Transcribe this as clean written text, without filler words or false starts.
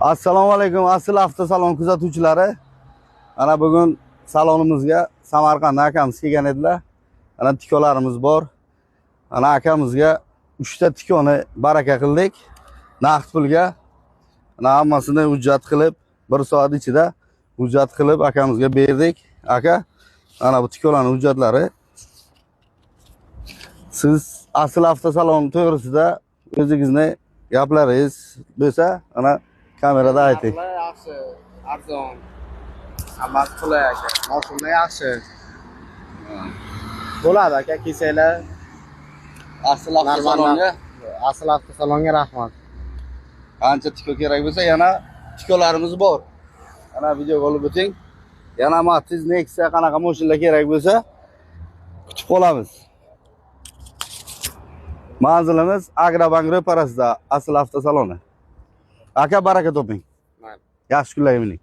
Assalomu alaykum, asl avtosalon kuzatuvchilari. Ana bugun salonimizga Samarqanddan akamiz kelgan edilar. Ana tikolarimiz bor. Ana akamizga 3 ta tikoni baraka qildik. Naqd pulga. Ana hammasini hujjat qilib, 1 soat ichida hujjat qilib akamizga berdik. Aka, ana bu tikolarning hujjatlari. Siz asl avtosalon to'g'risida o'zingizni gaplaringiz bo'lsa, ana kamerada ayting. Yaxshi, arzon. Hammasi qulay aka. Mashina yaxshi. Bo'ladi aka, kelsanglar. Asl avtosalonga Asl avtosalonga rahmat. qancha tiko kerak bo'lsa, yana tikolarimiz bor. Ana videoga olib o'ting. Yana Matiz, Nexia qanaqa mashinalar kerak bo'lsa, kutib qolamiz. Manzilimiz Agrobank ro'parasida asl avtosaloni. Aka, baraka toping. Yaxshi kunlar mining.